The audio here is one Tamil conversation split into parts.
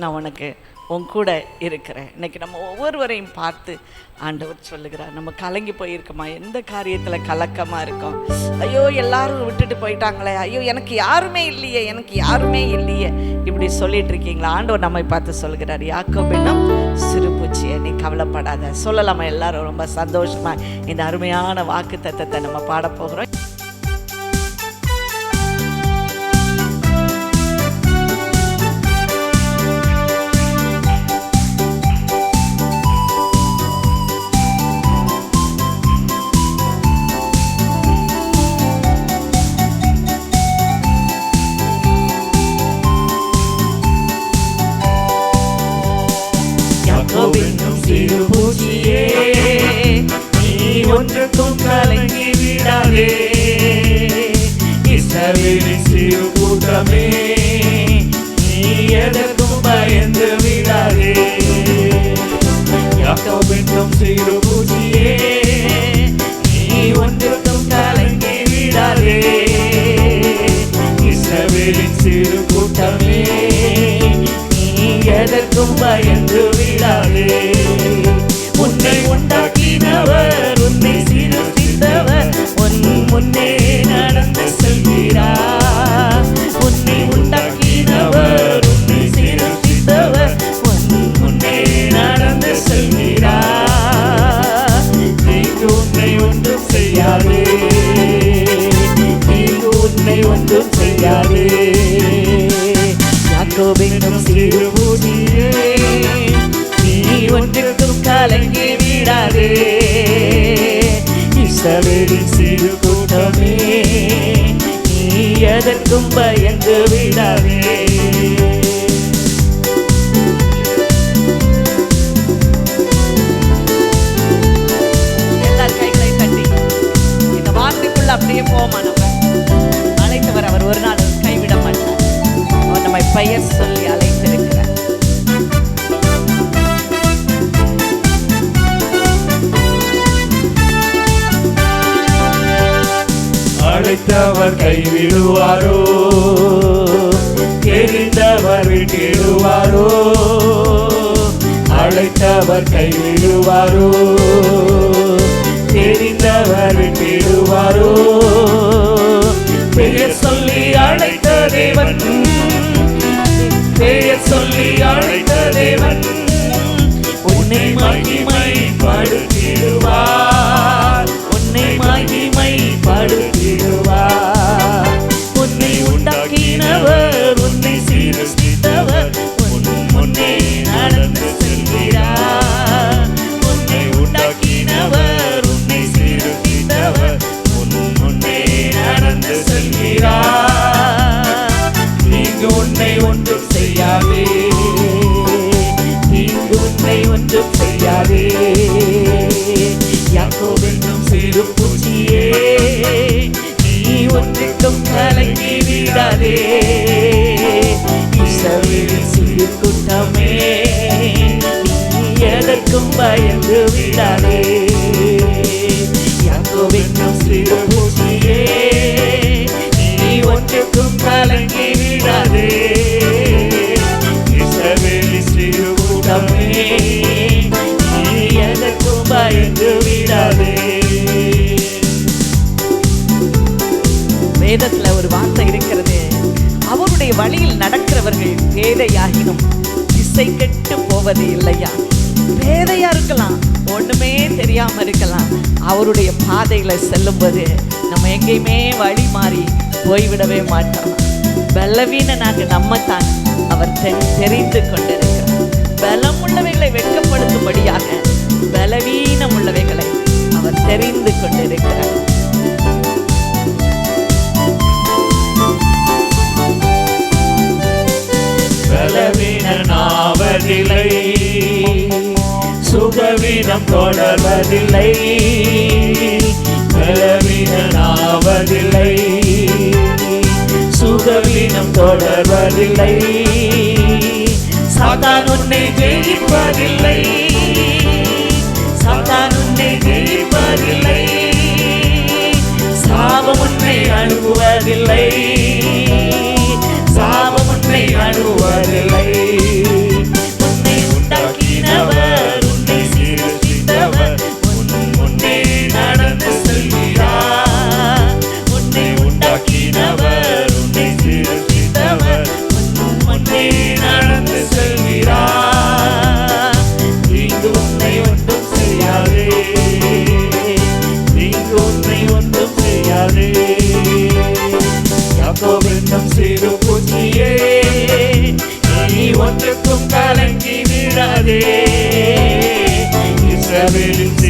நான் உனக்கு உன் கூட இருக்கிறேன். இன்றைக்கி நம்ம ஒவ்வொருவரையும் பார்த்து ஆண்டவர் சொல்லுகிறார், நம்ம கலங்கி போயிருக்கோமா? எந்த காரியத்தில் கலக்கமாக இருக்கோம்? ஐயோ எல்லாரும் விட்டுட்டு போயிட்டாங்களே, ஐயோ எனக்கு யாருமே இல்லையே, எனக்கு யாருமே இல்லையே, இப்படி சொல்லிட்டு இருக்கீங்களா? ஆண்டவர் நம்மை பார்த்து சொல்லுகிறார், யாக்கோபினும் சிறு பூச்சியை நீ கவலைப்படாத. சொல்லலாமா? எல்லாரும் ரொம்ப சந்தோஷமாக இந்த அருமையான வாக்கு தத்தத்தை நம்ம பாடப்போகிறோம். சிறு பூச்சியே நீ ஒன்றுக்கும் கலங்கி விடாதே, இஸ்ரவேலின் சிறு கூட்டமே நீ எதற்கும் பயந்து விடாதே. யாக்கோபென்னும் சிறு பூச்சியே நீ ஒன்றுக்கும் கலங்கி விடாதே, இஸ்ரவேலின் சிறு கூட்டமே எதற்கும் பயந்து விடாதே. உன்னை உண்டாக்கினவர், உன்னை சீர்திருத்தவர் உன் முன்னே நடந்து செல்கிறார். உன்னை உண்டாக்கினவர், உன்னை சீர்திருத்தவர் உன் முன்னே நடந்து செல்கிறார். தீங்கு உன்னை ஒன்றும் செய்யாதே, தீங்கு உன்னை ஒன்றும் செய்யாதே. யாக்கோபென்னும் சிறு பூச்சியே நீ ஒன்றுக்கும் கலங்கி விடாதே, இஸ்ரவேலின் சிறு கூட்டமே நீ எதற்கும் பயந்து விடாதே. எல்லார் கைகளை தட்டி இந்த வார்த்தைக்குள்ள அப்படியே போமா. நம்ம அழைத்தவர் அவர் ஒரு நாள் கைவிட மாட்டார். அவர் நம்மை பெயர் சொல்லி அழைத்திருக்கிறார். அழைத்தவர் கைவிடுவாரோ, தெரிந்தவர் விட்டிடுவாரோ? அழைத்தவர் கைவிடுவாரோ, தெரிந்தவர் விட்டிடுவாரோ? பெயர் சொல்லி அழைத்த தேவன், பெயர் சொல்லி அழைத்த தேவன் உன்னை மகிமைப்படுத்திடுவார், உன்னை மகிமைப்படுத்திடுவார். உன்னை உண்டாக்கினவர், உன்னை சீர்திருத்தவர் உன் முன்னே நடந்து செல்கிறார். உன்னை உண்டாக்கினவர், உன்னை சீர்திருத்தவர் உன் முன்னே நடந்து செல்கிறார். தீங்கு உன்னை ஒன்றும் செய்யாதே, தீங்கு உன்னை ஒன்றும் செய்யாதே. யாக்கோபென்னும் சிறு பூச்சியே நீ ஒன்றுக்கும் கலங்கி விடாதே, இஸ்ரவேலின் சிறு கூட்டமே நீ எதற்கும் பயந்து விடாதே. யாக்கோபென்னும் சிறு பூச்சியே நீ ஒன்றுக்கும் கலங்கி விடாதே, இஸ்ரவேலின் சிறு கூட்டமே நீ எதற்கும் பயந்து விடாதே. வேதத்துல ஒரு வார்த்தை இருக்கிறது, அவருடைய வழியில் நடக்கிறவர்கள் பேதையாகினும் திசை கெட்டு போவது இல்லையா. பேதையா இருக்கலாம், ஒண்ணுமே தெரியாம இருக்கலாம், அவருடைய பாதையில செல்லும்போது நம்ம எங்கேயுமே வழி மாறி போய்விடவே மாட்டோம். பலவீனனாக நம்மத்தான் அவர் தெரிந்து கொண்டிருக்கிறார். பலம் உள்ளவைகளை வெட்கப்படுத்தும்படியாக பலவீனம் உள்ளவைகளை அவர் தெரிந்து கொண்டிருக்கிறார். பலவீனனாவதில்லை, சுகவீனம் தொடர்வதில்லை. பலவீனனாவதில்லை, சுகவீனம் தொடர்வதில்லை. சாத்தான் உன்னை ஜெயிப்பதில்லை, சாத்தான் உன்னை ஜெயிப்பதில்லை. சாபம் உன்னை அணுகுவதில்லை, சாபம் உன்னை அணுகுவதில்லை.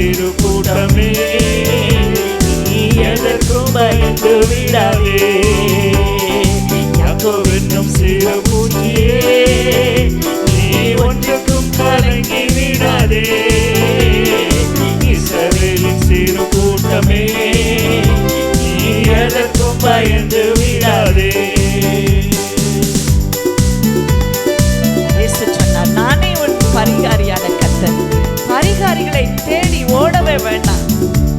சிறு கூட்டமே, நீ எதற்கும் பயந்து விடாதே. யாக்கோவென்னும் சிறு பூச்சியே, நீ ஒன்றுக்கும் கலங்கி விடாதே. இஸ்ரவேலின் சிறு கூட்டமே, நீ எதற்கும் பயந்து விடாதே. இயேசு சொன்னார், நானே உன் பரிகாரியான கர்த்தர். பரிகாரிகளை தேடி ஓடவே வேண்டாம்.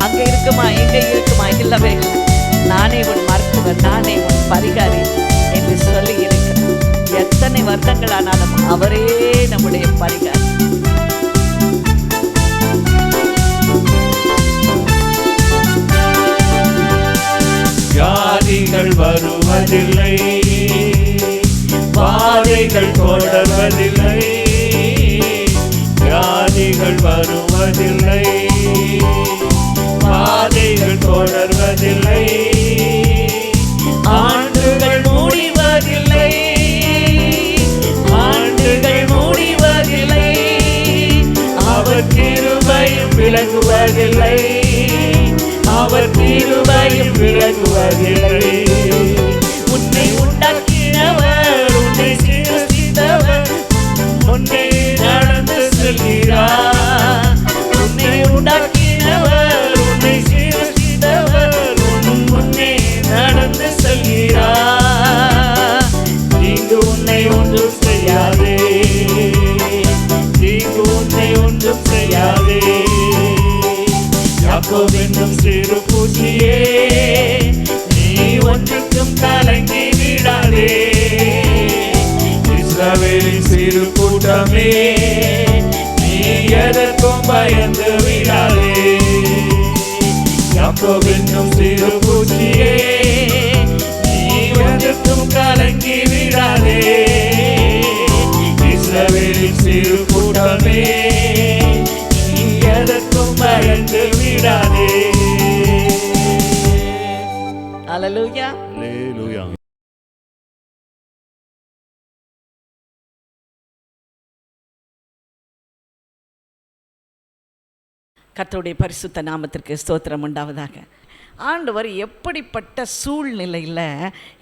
அங்க இருக்குமா இங்க இருக்குமா இல்லவே இல்லை. நானே உன் மருத்துவர், நானே உன் பரிகாரி என்று சொல்லி இருக்கிறார். எத்தனை வருடங்களானாலும் அவரே நம்முடைய பரிகாரி. வியாதிகள் வருவதில்லை, பாதைகள் தொடர்வதில்லை. வியாதிகள் வருவதில்லை, பாதைகள் தொடர்வதில்லை. ஆண்டுகள் முடிவதில்லை, ஆண்டுகள் முடிவதில்லை. அவர் கிருபையும் விலகுவதில்லை, அவர் கிருபையும் விலகுவதில்லை. உன்னை உண்டாக்கினவர், உன்னை சிருஷ்டித்தவர் முன்னே நடந்து செல்கிறார். உன்னை உண்டாக்கினவர், உன்னை சிருஷ்டித்தவர் உன் முன்னே நடந்து செல்கிறார். தீங்கு உன்னை ஒன்றும் செய்யாதே, தீங்கு உன்னை ஒன்றும் செய்யாதே. யாக்கோவென்னும் சிறு பூச்சியே, நீ ஒன்றுக்கும் கலங்கி விடாதே. இஸ்ரவேலின் சிறு கூட்டமே, நீ எதற்கும் பயந்து விடாதே. யாக்கோவென்னும் சிறு பூச்சியே, நீ ஒன்றுக்கும் கலங்கி விடாதே. இஸ்ரவேலின் சிறு கூட்டமே, நீ எதற்கும் பயந்து விடாதே. அல்லேலூயா. அல்லேலூயா. கர்த்தருடைய பரிசுத்த நாமத்திற்கு ஸ்தோத்திரம் உண்டாவதாக. ஆண்டவர் எப்படிப்பட்ட சூழ்நிலையில்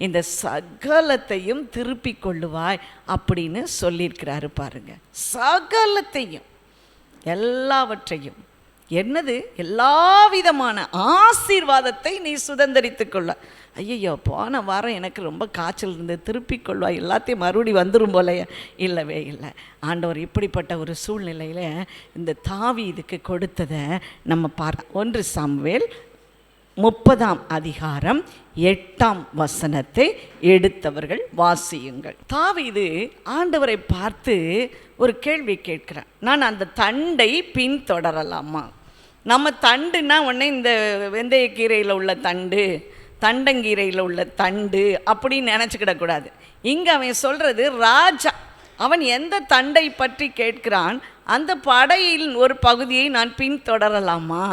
இந்த சகலத்தையும் திருப்பிக் கொள்ளுவாய் அப்படின்னு சொல்லியிருக்கிறாரு பாருங்க. சகலத்தையும், எல்லாவற்றையும், என்னது, எல்லா விதமான ஆசீர்வாதத்தை நீ சுதந்திரித்து கொள்ள. ஐயோ, போன வாரம் எனக்கு ரொம்ப காய்ச்சல் இருந்து திருப்பிக் கொள்வா, எல்லாத்தையும் மறுபடி வந்துடும் போல. இல்லவே இல்லை. ஆண்டவர் இப்படிப்பட்ட ஒரு சூழ்நிலையில் இந்த தாவீதுக்கு கொடுத்ததை நம்ம பார்க்க. 1 சாமுவேல் 30ஆம் அதிகாரம் 8ஆம் வசனத்தை எடுத்தவர்கள் வாசியுங்கள். தாவீது ஆண்டவரை பார்த்து ஒரு கேள்வி கேட்கிறார். நான் அந்த தண்டை பின்தொடரலாமா? நம்ம தண்டுன்னா உடனே இந்த வெந்தயக்கீரையில் உள்ள தண்டு, தண்டங்கீரையில் உள்ள தண்டு அப்படின்னு நினச்சிக்கிடக்கூடாது. இங்கே அவன் சொல்கிறது ராஜா. அவன் எந்த தண்டை பற்றி கேட்கிறான்? அந்த படையில் ஒரு பகுதியை நான் பின்தொடரலாமா?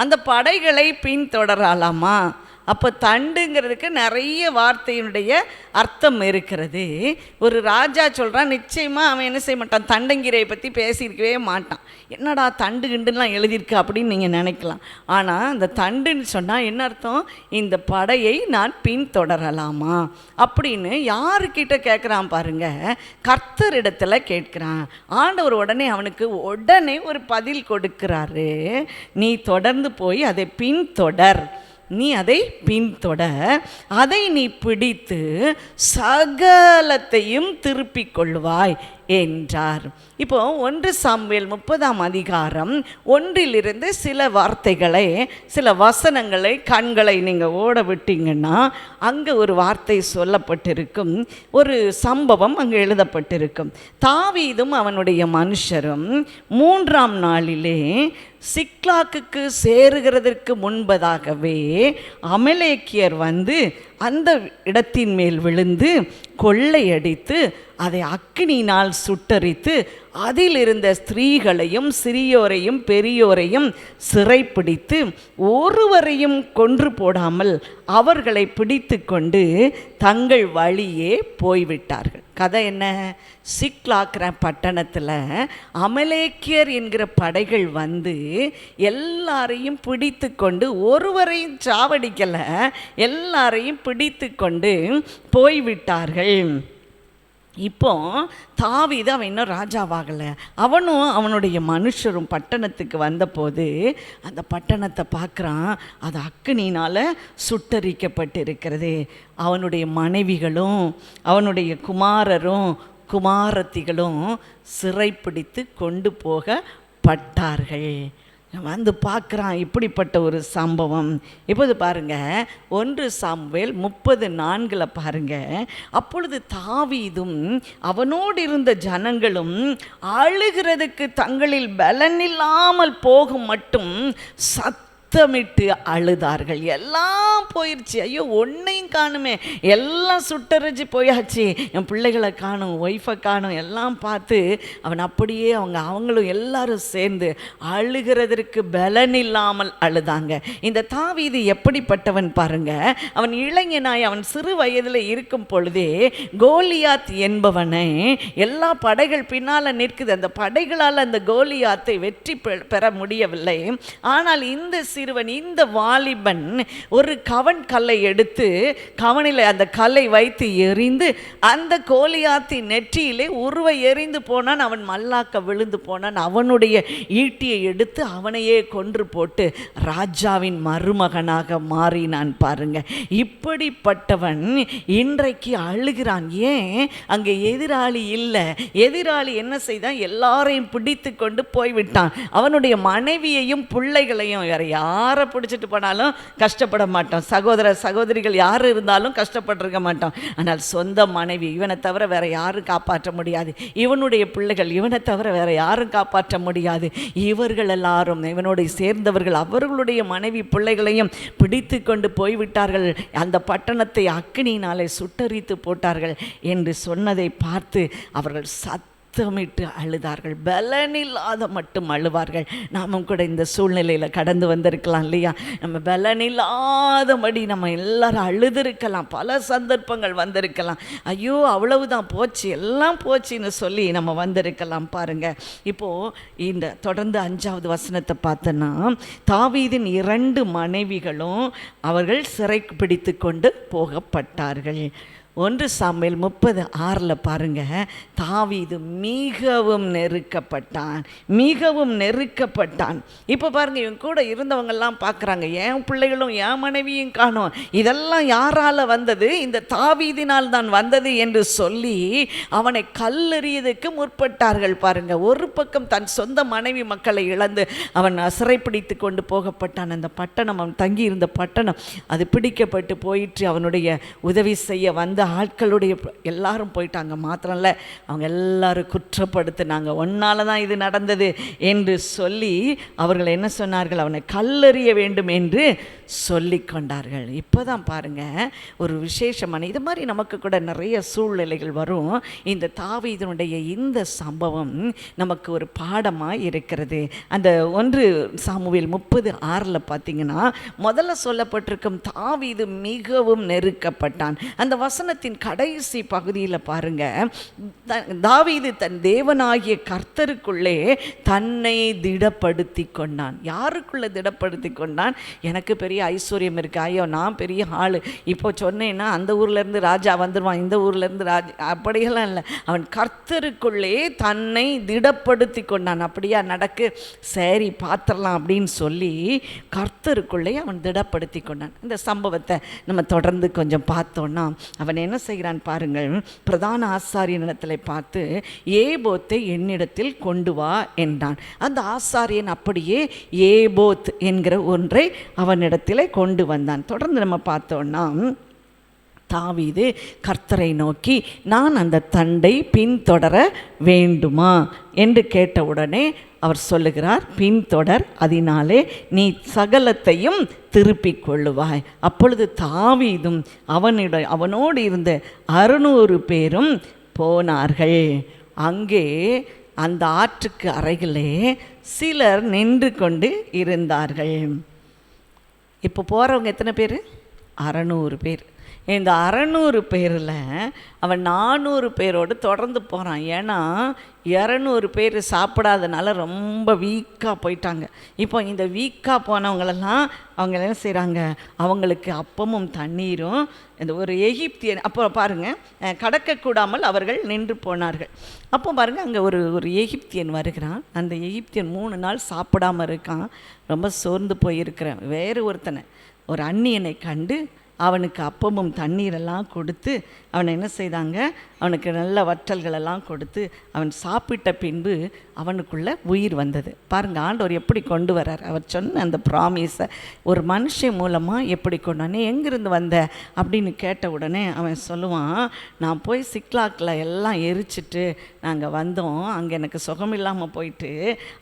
அந்த படைகளை பின்தொடரலாமா? அப்போ தண்டுங்கிறதுக்கு நிறைய வார்த்தையினுடைய அர்த்தம் இருக்கிறது. ஒரு ராஜா சொல்கிறான், நிச்சயமாக அவன் என்ன செய்ய மாட்டான், தண்டங்கீரையை பற்றி பேசியிருக்கவே மாட்டான். என்னடா தண்டு கிண்டுலாம் எழுதியிருக்கு அப்படின்னு நீங்கள் நினைக்கலாம். ஆனால் அந்த தண்டுன்னு சொன்னால் என்ன அர்த்தம்? இந்த படையை நான் பின்தொடரலாமா அப்படின்னு யாருக்கிட்ட கேட்குறான் பாருங்க, கர்த்தரிடத்தில் கேட்குறான். ஆண்டவர் உடனே அவனுக்கு ஒரு பதில் கொடுக்கிறாரு. நீ தொடர்ந்து போய் அதை பின்தொடர், நீ அதை பின்தொடர், அதை நீ பிடித்து சகலத்தையும் திருப்பிக் கொள்வாய் என்றார். இப்போ 1 சாமுவேல் 30ஆம் அதிகாரம் 1 சில வார்த்தைகளை, சில வசனங்களை, கண்களை நீங்கள் ஓட விட்டீங்கன்னா அங்கே ஒரு வார்த்தை சொல்லப்பட்டிருக்கும், ஒரு சம்பவம் அங்கே எழுதப்பட்டிருக்கும். தாவீதும் அவனுடைய மனுஷரும் 3ஆம் நாளிலே சிக்லாக்குக்கு சேருகிறதற்கு முன்பதாகவே அமலேக்கியர் வந்து அந்த இடத்தின் மேல் விழுந்து கொள்ளையடித்து அதை அக்கினியினால் சுட்டரித்து அதில் இருந்த ஸ்திரீகளையும் சிறியோரையும் பெரியோரையும் சிறைப்பிடித்து ஒருவரையும் கொன்று போடாமல் அவர்களை பிடித்து கொண்டு தங்கள் வழியே போய்விட்டார்கள். கதை என்ன? சிக்லாக்கிற பட்டணத்தில் அமலேக்கியர் என்கிற படைகள் வந்து எல்லாரையும் பிடித்து கொண்டு, ஒருவரையும் சாவடிக்கலை, எல்லாரையும் பிடித்து கொண்டு போய்விட்டார்கள். இப்போ தாவீது அவன் இன்னும் ராஜாவாகலை. அவனும் அவனுடைய மனுஷரும் பட்டணத்துக்கு வந்தபோது அந்த பட்டணத்தை பார்க்குறான். அது அக்கினினால் சுட்டரிக்கப்பட்டிருக்கிறது. அவனுடைய மனைவிகளும் அவனுடைய குமாரரும் குமாரத்திகளும் சிறைப்பிடித்து கொண்டு போகப்பட்டார்கள். வந்து பார்க்குறான் இப்படிப்பட்ட ஒரு சம்பவம். இப்போது பாருங்கள், 1 சாமுவேல் 30:4 பாருங்கள். அப்பொழுது தாவீதும் அவனோடு இருந்த ஜனங்களும் அழுகிறதுக்கு தங்களில் பலனில்லாமல் போகும் மட்டும் சத்தமிட்டு அழுதார்கள். எல்லாம் போயிடுச்சு, ஐயோ ஒன்றையும் காணுமே, எல்லாம் சுட்டரிச்சு போயாச்சு, என் பிள்ளைகளை காணும், ஒய்ஃபை காணும், எல்லாம் பார்த்து அவன் அப்படியே அவங்களும் எல்லாரும் சேர்ந்து அழுகிறதற்கு பலனில்லாமல் அழுதாங்க. இந்த தாவீது எப்படிப்பட்டவன் பாருங்க. அவன் இளைஞனாய் அவன் சிறு வயதில் இருக்கும் பொழுதே கோலியாத் என்பவனை எல்லா படைகள் பின்னால் நிற்குது. அந்த படைகளால் அந்த கோலியாத்தை வெற்றி பெற முடியவில்லை. ஆனால் இந்த சிறுவன், இந்த வாலிபன் ஒரு கவன் கல்லை எடுத்து கவனில் அந்த கல்லை வைத்து எறிந்து அந்த கோலியாத்தின் நெற்றியிலே உருவ எறிந்து போனான். அவன் மல்லாக்க விழுந்து போனான். அவனுடைய ஈட்டியை எடுத்து அவனையே கொன்று போட்டு ராஜாவின் மருமகனாக மாறினான். பாருங்க, இப்படிப்பட்டவன் இன்றைக்கு அழுகிறான். ஏன்? அங்கே எதிராளி இல்லை. எதிராளி என்ன செய்தான்? எல்லாரையும் பிடித்து கொண்டு போய்விட்டான். அவனுடைய மனைவியையும் பிள்ளைகளையும், வேற யாரை பிடிச்சிட்டு போனாலும் கஷ்டப்பட மாட்டோம். சகோதரிகள் யார் இருந்தாலும் கஷ்டப்பட்டிருக்க மாட்டோம். ஆனால் சொந்த மனைவி, இவனை தவிர வேற யாரும் காப்பாற்ற முடியாது. இவனுடைய பிள்ளைகள், இவனை தவிர வேற யாரும் காப்பாற்ற முடியாது. இவர்கள் எல்லாரும், இவனோடு சேர்ந்தவர்கள், அவர்களுடைய மனைவி பிள்ளைகளையும் பிடித்து கொண்டு போய்விட்டார்கள். அந்த பட்டணத்தை அக்கினியினாலே சுட்டரித்து போட்டார்கள் என்று சொன்னதை பார்த்து அவர்கள் சத்தமிட்டு அழுதார்கள். பலனில்லாத மட்டும் அழுவார்கள். நாமும் கூட இந்த சூழ்நிலையில் கடந்து வந்திருக்கலாம் இல்லையா? நம்ம பலனில்லாதபடி நம்ம எல்லாரும் அழுதுருக்கலாம். பல சந்தர்ப்பங்கள் வந்திருக்கலாம். ஐயோ அவ்வளவுதான், போச்சு, எல்லாம் போச்சுன்னு சொல்லி நம்ம வந்திருக்கலாம். பாருங்க, இப்போது இந்த தொடர்ந்து 5வது வசனத்தை பார்த்தோன்னா, தாவீதின் 2 மனைவிகளும் அவர்கள் சிறை பிடித்து கொண்டு போகப்பட்டார்கள். 1 சாமுவேல் 30:6 பாருங்க. தாவீது மிகவும் நெருக்கப்பட்டான், மிகவும் நெருக்கப்பட்டான். இப்போ பாருங்க, இவன் கூட இருந்தவங்கெல்லாம் பார்க்குறாங்க, என் பிள்ளைகளும் என் மனைவியும் காணோம், இதெல்லாம் யாரால் வந்தது? இந்த தாவீதினால் தான் வந்தது என்று சொல்லி அவனை கல்லெறியதுக்கு முற்பட்டார்கள். பாருங்க, ஒரு பக்கம் தன் சொந்த மனைவி மக்களை இழந்து அவன் சிறைப்பிடித்து கொண்டு போகப்பட்டான். அந்த பட்டணம், அவன் தங்கியிருந்த பட்டணம், அது பிடிக்கப்பட்டு போயிற்று. அவனுடைய உதவி செய்ய வந்த ஆட்களுடைய எல்லாரும் போயிட்டாங்க. மாத்திரம் இல்லை, அவங்க எல்லாரும் குற்றப்படுத்தினாங்க, ஒன்னால தான் இது நடந்தது என்று சொல்லி அவர்கள் என்ன சொன்னார்கள்? அவனை கல்லெறிய வேண்டும் என்று சொல்லி கொண்டார்கள். இப்போ தான் பாருங்கள், ஒரு விசேஷமான இது மாதிரி நமக்கு கூட நிறைய சூழ்நிலைகள் வரும். இந்த தாவீதினுடைய இந்த சம்பவம் நமக்கு ஒரு பாடமாக இருக்கிறது. அந்த 1 சாமுவேல் 30:6 பார்த்தீங்கன்னா, முதல்ல சொல்லப்பட்டிருக்கும் தாவீது மிகவும் நெருக்கப்பட்டான். அந்த வசனத்தின் கடைசி பகுதியில் பாருங்க, தாவீது தன் தேவனாகிய கர்த்தருக்குள்ளே தன்னை திடப்படுத்தி கொண்டான். யாருக்குள்ளே திடப்படுத்தி கொண்டான்? எனக்கு பெரிய ஐஸ்வர்யம் இருக்கு, ஐயோ நான் பெரிய ஆள், இப்போ சொன்னேன்னா அந்த ஊர்லேருந்து ராஜா வந்துடுவான், இந்த ஊர்லேருந்து ராஜா, அப்படியெல்லாம் இல்லை. அவன் கர்த்தருக்குள்ளே தன்னை திடப்படுத்தி கொண்டான். அப்படியா நடக்கு, சரி பார்த்துடலாம் அப்படின்னு சொல்லி கர்த்தருக்குள்ளே அவன் திடப்படுத்தி கொண்டான். இந்த சம்பவத்தை நம்ம தொடர்ந்து கொஞ்சம் பார்த்தோன்னா, அவன் என்ன செய்கிறான் பாருங்கள். பிரதான ஆசாரியனிடத்தில் பார்த்து, ஏபோத்தை என்னிடத்தில் கொண்டு வா என்றான். அந்த ஆசாரியன் அப்படியே ஏபோத் என்கிற ஒன்றை அவனிடத்தில் கொண்டு வந்தான். தொடர்ந்து நம்ம பார்த்தோன்னா, தாவீது கர்த்தரை நோக்கி, நான் அந்த தண்டை பின்தொடர வேண்டுமா என்று கேட்டவுடனே அவர் சொல்லுகிறார், பின்தொடர், அதனாலே நீ சகலத்தையும் திருப்பிக் கொள்ளுவாய். அப்பொழுது தாவீதும் அவனோடு இருந்த 600 பேரும் போனார்கள். அங்கே அந்த ஆற்றுக்கு அருகிலே சிலர் நின்று கொண்டு இருந்தார்கள். இப்போ போகிறவங்க எத்தனை பேர்? 600 பேர். இந்த 600 பேரில் அவன் 400 பேரோடு தொடர்ந்து போகிறான். ஏன்னா 200 பேர் சாப்பிடாதனால ரொம்ப வீக்காக போயிட்டாங்க. இப்போ இந்த வீக்காக போனவங்களெல்லாம் அவங்க என்ன செய்கிறாங்க, அவங்களுக்கு அப்பமும் தண்ணீரும் இந்த ஒரு எகிப்தியன், அப்போ பாருங்கள், கடக்கக்கூடாமல் அவர்கள் நின்று போனார்கள். அப்போ பாருங்கள், அங்கே ஒரு எகிப்தியன் வருகிறான். அந்த எகிப்தியன் 3 நாள் சாப்பிடாமல் இருக்கான். ரொம்ப சோர்ந்து போயிருக்கிறேன். வேறு ஒருத்தனை, ஒரு அந்நியனை கண்டு அவனுக்கு அப்பமும் தண்ணீரெல்லாம் கொடுத்து அவனை என்ன செய்தாங்க, அவனுக்கு நல்ல வற்றல்களெல்லாம் கொடுத்து அவன் சாப்பிட்ட பின்பு அவனுக்குள்ளே உயிர் வந்தது. பாருங்கள், ஆண்டவர் எப்படி கொண்டு வர்றார். அவர் சொன்ன அந்த ப்ராமிஸை ஒரு மனுஷன் மூலமாக எப்படி கொண்டானே, எங்கேருந்து வந்த அப்படின்னு கேட்ட உடனே அவன் சொல்லுவான், நான் போய் சிக்லாக்கில் எல்லாம் எரிச்சிட்டு நாங்கள் வந்தோம், அங்கே எனக்கு சுகமில்லாமல் போயிட்டு,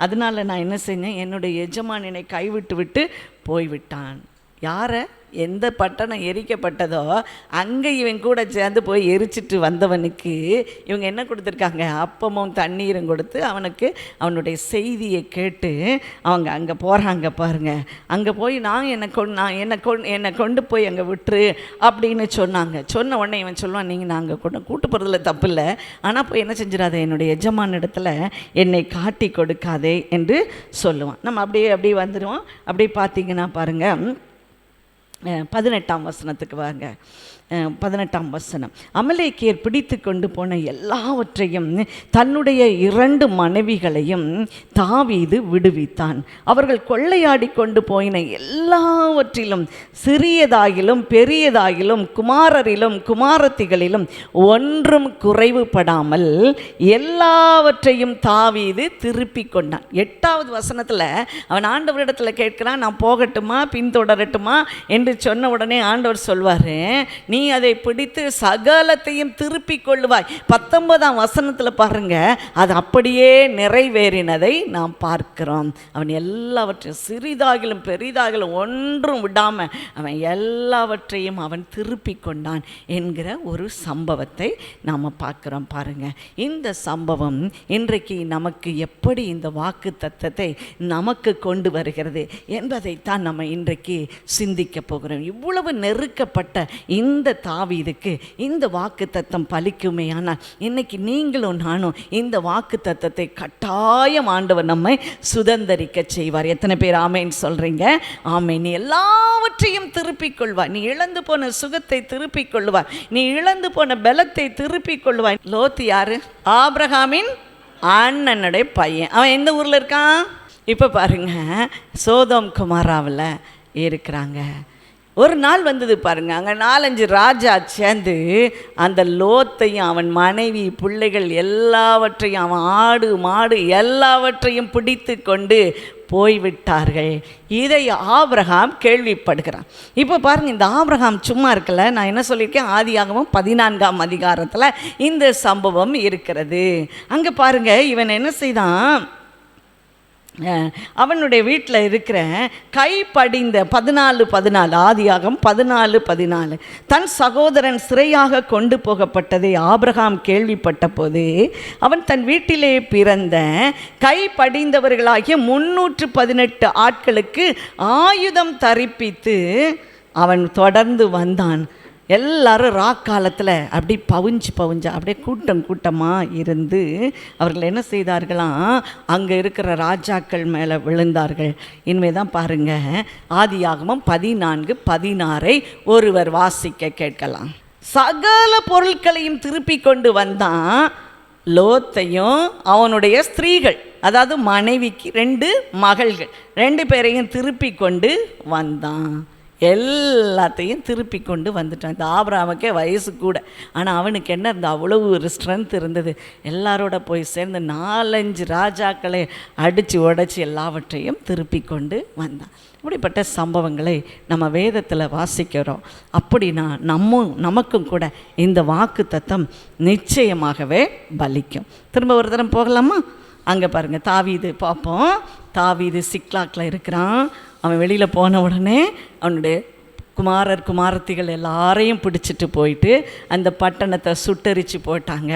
அதனால் நான் என்ன செஞ்சேன், என்னுடைய எஜமானினை கைவிட்டு விட்டு போய்விட்டான். யாரை? எந்த பட்டணம் எரிக்கப்பட்டதோ அங்கே இவன் கூட சேர்ந்து போய் எரிச்சிட்டு வந்தவனுக்கு இவங்க என்ன கொடுத்துருக்காங்க, அப்பமும் தண்ணீரும் கொடுத்து அவனுக்கு அவனுடைய செய்தியை கேட்டு அவங்க அங்கே போகிறாங்க. பாருங்கள், அங்கே போய் என்னை கொண்டு போய் அங்கே விட்டுரு அப்படின்னு சொன்னாங்க. சொன்ன உடனே இவன் சொல்லுவான், நீங்கள் நாங்கள் கூட்டு போகிறதுல தப்பு இல்லை, ஆனால் போய் என்ன செஞ்சிடாதே, என்னுடைய எஜமான இடத்துல என்னை காட்டி கொடுக்காதே என்று சொல்லுவான். நம்ம அப்படியே வந்துடுவோம். அப்படியே பார்த்தீங்கன்னா பாருங்கள், 18ஆம் வசனத்துக்கு வாங்க. 18ஆம் வசனம். அமலேக்கியர் பிடித்து கொண்டு போன எல்லாவற்றையும் தன்னுடைய 2 மனைவிகளையும் தாவீது விடுவித்தான். அவர்கள் கொள்ளையாடி கொண்டு போயின எல்லாவற்றிலும் சிறியதாகிலும் பெரியதாகிலும் குமாரரிலும் குமாரத்திகளிலும் ஒன்றும் குறைவுபடாமல் எல்லாவற்றையும் தாவீது திருப்பி கொண்டான். 8வது வசனத்தில் அவன் ஆண்டவரிடத்தில் கேட்கிறான், நான் போகட்டுமா பின்தொடரட்டுமா என்று சொன்ன உடனே ஆண்டவர் சொல்வார், நீ அதை பிடித்து சகலத்தையும் திருப்பி கொள்ளுவாய். 19ஆம் வசனத்தில் பாருங்க, அது அப்படியே நிறைவேறினதை நாம் பார்க்கிறோம். அவன் எல்லாவற்றையும் சிறிதாகிலும் பெரிதாகிலும் ஒன்றும் விடாமல் அவன் எல்லாவற்றையும் அவன் திருப்பி கொண்டான் என்கிற ஒரு சம்பவத்தை நாம் பார்க்கிறோம். பாருங்க, இந்த சம்பவம் இன்றைக்கு நமக்கு எப்படி இந்த வாக்கு தத்தத்தை நமக்கு கொண்டு வருகிறது என்பதைத்தான் நம்ம இன்றைக்கு சிந்திக்க போகிறோம். இவ்வளவு நெருக்கப்பட்ட இந்த தாவீதுக்கு இந்த வாக்கு தத்தம் பலிக்குமே. ஆனால் இன்னைக்கு நீங்களும் நானும் இந்த வாக்கு தத்தத்தை கட்டாயம் ஆண்டவர் நம்மை சுதந்தரிக்க செய்வார். எத்தனை பேர் ஆமேன்னு சொல்றீங்க? ஆமேன். நீ எல்லாவற்றையும் திருப்பிக் கொள்வாய். நீ இழந்து போன சுகத்தை திருப்பிக் கொள்வாய். நீ இழந்து போன பலத்தை திருப்பிக் கொள்வாய். லோத்து யாரு? ஆபிரகாமின் அண்ணனுடைய பையன். அவன் எந்த ஊரில் இருக்கான்? இப்போ பாருங்க, சோதோம் குமாராவில் இருக்கிறாங்க. ஒரு நாள் வந்தது பாருங்க, அங்கே 4-5 ராஜா சேர்ந்து அந்த லோத்தையும் அவன் மனைவி பிள்ளைகள் எல்லாவற்றையும் அவன் ஆடு மாடு எல்லாவற்றையும் பிடித்து கொண்டு போய்விட்டார்கள். இதை ஆபிரகாம் கேள்விப்படுகிறான். இப்போ பாருங்கள், இந்த ஆபிரகாம் சும்மா இருக்கல. நான் என்ன சொல்லியிருக்கேன், ஆதியாகமம் 14ஆம் அதிகாரத்தில் இந்த சம்பவம் இருக்கிறது. அங்கே பாருங்கள், இவன் என்ன செய்தான், அவனுடைய வீட்டில் இருக்கிற கைப்படிந்த 14 ஆதியாகம் 14 தன் சகோதரன் சிறையாக கொண்டு போகப்பட்டதை ஆபிரகாம் கேள்விப்பட்ட போது அவன் தன் வீட்டிலே பிறந்த கைப்படிந்தவர்களாகிய 318 ஆட்களுக்கு ஆயுதம் தரிப்பித்து அவன் தொடர்ந்து வந்தான். எல்லாரும் ராக்காலத்தில் அப்படி பவுஞ்சு அப்படியே கூட்டமாக இருந்து அவர்கள் என்ன செய்தார்களாம், அங்கே இருக்கிற ராஜாக்கள் மேலே விழுந்தார்கள். இனிமேல் தான் பாருங்கள், ஆதியாகமம் 14:16 ஒருவர் வாசிக்க கேட்கலாம். சகல பொருட்களையும் திருப்பி கொண்டு வந்தான். லோத்தையும் அவனுடைய ஸ்திரீகள், அதாவது மனைவிக்கு 2 மகள்கள் 2 பேரையும் திருப்பி கொண்டு வந்தான். எல்லாத்தையும் திருப்பி கொண்டு வந்துட்டான். இந்த ஆபிரகாமுக்கே வயசு கூட, ஆனால் அவனுக்கு என்ன இருந்தது, அவ்வளவு ஒரு ஸ்ட்ரென்த் இருந்தது. எல்லாரோட போய் சேர்ந்து 4-5 ராஜாக்களை அடித்து உடைச்சி எல்லாவற்றையும் திருப்பி கொண்டு வந்தான். இப்படிப்பட்ட சம்பவங்களை நம்ம வேதத்தில் வாசிக்கிறோம். அப்படின்னா நமக்கும் கூட இந்த வாக்கு தத்தம் நிச்சயமாகவே பலிக்கும். திரும்ப ஒரு தரம் போகலாமா? அங்கே பாருங்கள் தாவீது பார்ப்போம். தாவீது சிக்லாக்கில் இருக்கிறான். அவன் வெளியில் போன உடனே அவனுடைய குமாரர் குமாரத்திகள் எல்லாரையும் பிடிச்சிட்டு போயிட்டு அந்த பட்டணத்தை சுட்டரித்து போட்டாங்க.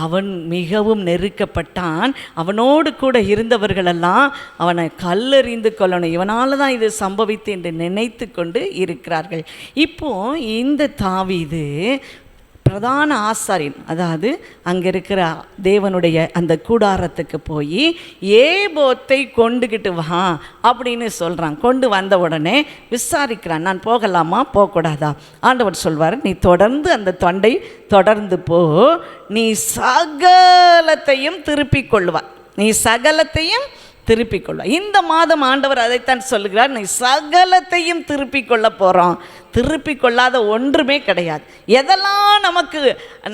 அவன் மிகவும் நெருக்கப்பட்டான். அவனோடு கூட இருந்தவர்களெல்லாம் அவனை கல்லெறிந்து கொள்ளணும், இவனால தான் இது சம்பவித்து என்று நினைத்து கொண்டு இருக்கிறார்கள். இப்போது இந்த தாவீது பிரதான ஆசாரியன், அதாவது அங்கே இருக்கிற தேவனுடைய அந்த கூடாரத்துக்கு போய் ஏபோத்தை கொண்டுக்கிட்டு வா அப்படின்னு சொல்கிறான். கொண்டு வந்த உடனே விசாரிக்கிறான், நான் போகலாமா போகக்கூடாதா? ஆண்டவர் சொல்வார், நீ தொடர்ந்து அந்த தொண்டை தொடர்ந்து போ, நீ சகலத்தையும் திருப்பிக் கொள்வாய், நீ சகலத்தையும் திருப்பிக் கொள்ள. இந்த மாதம் ஆண்டவர் அதைத்தான் சொல்லுகிறார், நீ சகலத்தையும் திருப்பிக் கொள்ள போகிறோம். திருப்பி கொள்ளாத ஒன்றுமே கிடையாது. எதெல்லாம் நமக்கு